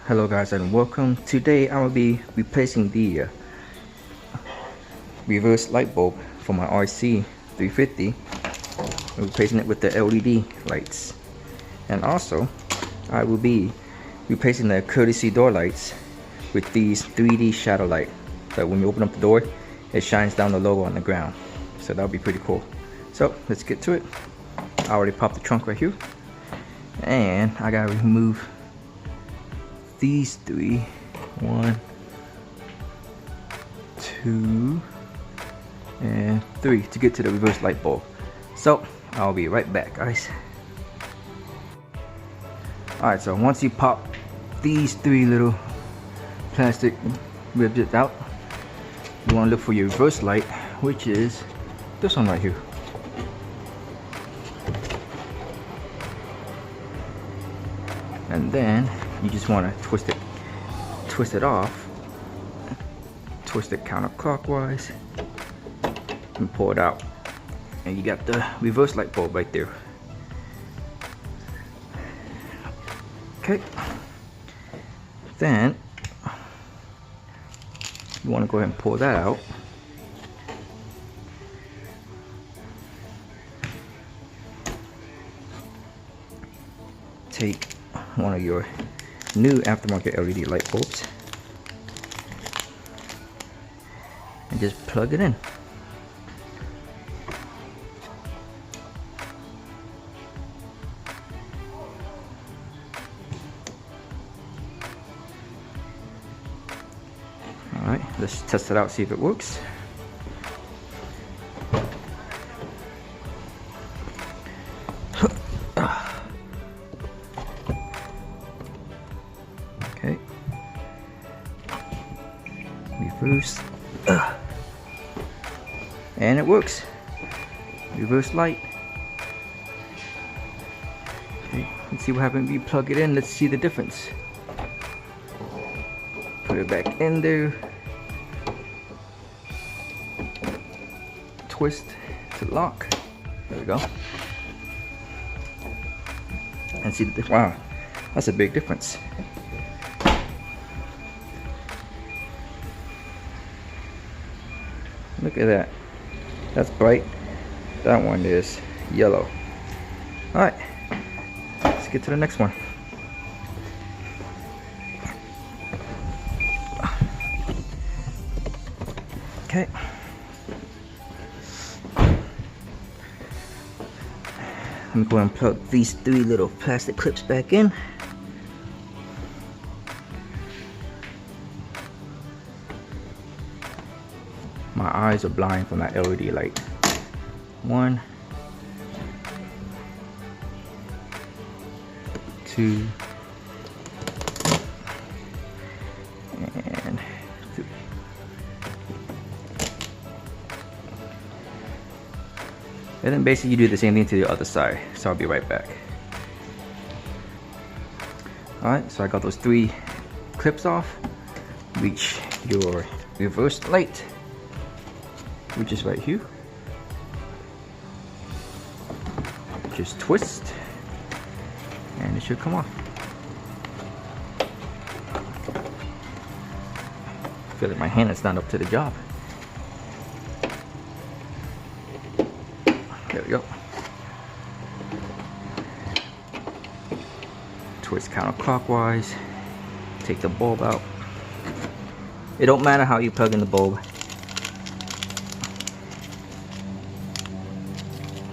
Hello guys and welcome. Today I will be replacing the reverse light bulb for my RC 350. I'm replacing it with the LED lights, and also I will be replacing the courtesy door lights with these 3D shadow light, so when you open up the door it shines down the logo on the ground. So that'll be pretty cool. So let's get to it. I already popped the trunk right here, and I gotta remove these three. 1, 2, and 3 to get to the reverse light bulb. So I'll be right back, guys. Alright, so once you pop these 3 little plastic ribs out, you want to look for your reverse light, which is this one right here. And then you just want to twist it off, twist it counterclockwise, and pull it out, and you got the reverse light bulb right there. Okay, then you want to go ahead and pull that out. Take one of your new aftermarket LED light bulbs and just plug it in. Alright, let's test it out, see if it works. Okay, reverse, and it works. Reverse light. Okay, let's see what happens if you plug it in. Let's see the difference. Put it back in there, twist to lock. There we go. And see the, wow, that's a big difference. Look at that. That's bright. That one is yellow. Alright, let's get to the next one. Okay. I'm going to plug these 3 little plastic clips back in. My eyes are blind from that LED light. 1, 2, and 3. And then basically you do the same thing to the other side. So I'll be right back. Alright, so I got those 3 clips off. Reach your reverse light, which is right here. Just twist, and it should come off. I feel like my hand is not up to the job. There we go. Twist counterclockwise. Take the bulb out. It don't matter how you plug in the bulb.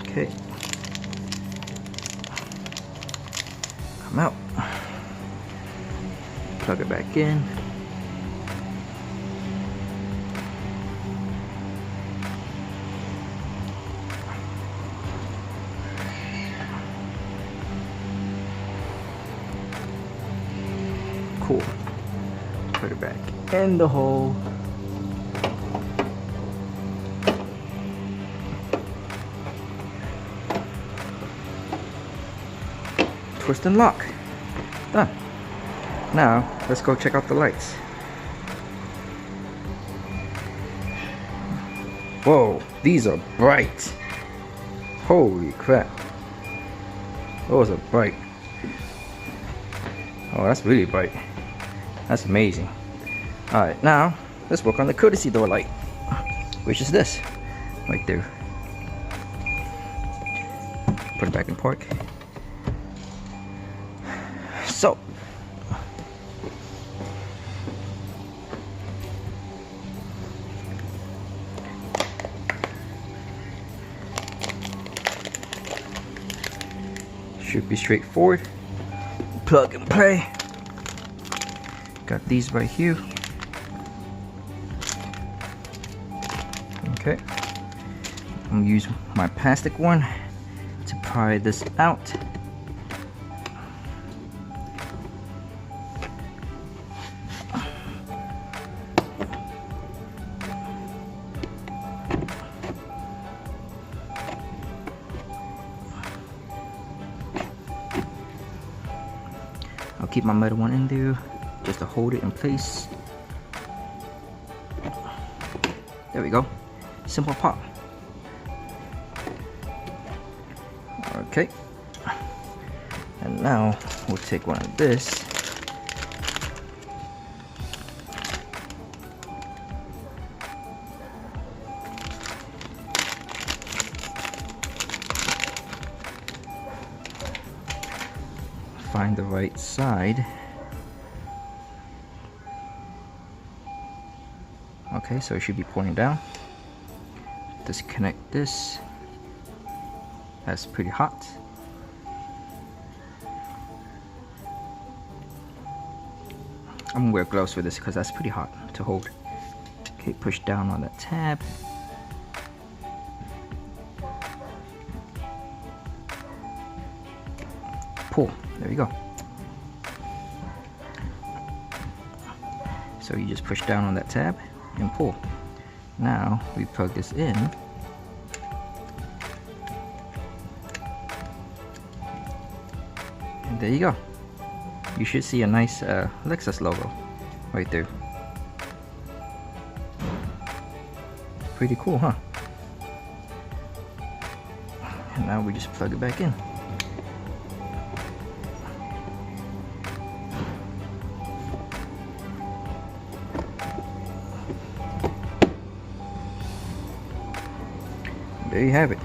Okay. Come out. Plug it back in. Cool. Put it back in the hole. Twist and lock. Done. Now let's go check out the lights. Whoa, these are bright. Holy crap. Those are bright. Oh, that's really bright. That's amazing. Alright, now let's work on the courtesy door light, which is this right there. Put it back in park. So should be straightforward. Plug and play. Got these right here. Okay. I'm gonna use my plastic one to pry this out. I'll keep my metal one in there just to hold it in place. There we go. Simple pop. Okay. And now we'll take one of this. Find the right side. Okay, so it should be pointing down. Disconnect this. That's pretty hot. I'm gonna wear gloves for this because that's pretty hot to hold. Okay, push down on that tab. Pull. There you go. So you just push down on that tab and pull. Now we plug this in. And there you go. You should see a nice Lexus logo right there. Pretty cool, huh? And now we just plug it back in. There you have it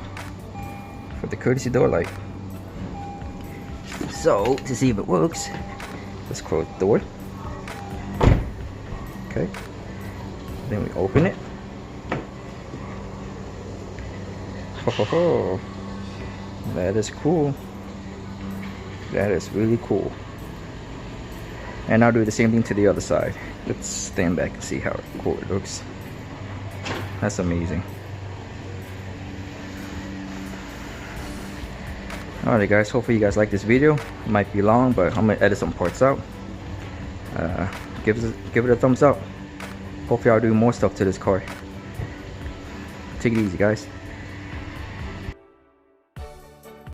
for the courtesy door light. So to see if it works, let's close the door. Okay, then we open it. Oh, that is cool. That is really cool. And I'll do the same thing to the other side. Let's stand back and see how cool it looks. That's amazing. Alright guys, hopefully you guys like this video. It might be long, but I'm gonna edit some parts out. Give it a thumbs up. Hopefully I'll do more stuff to this car. Take it easy guys.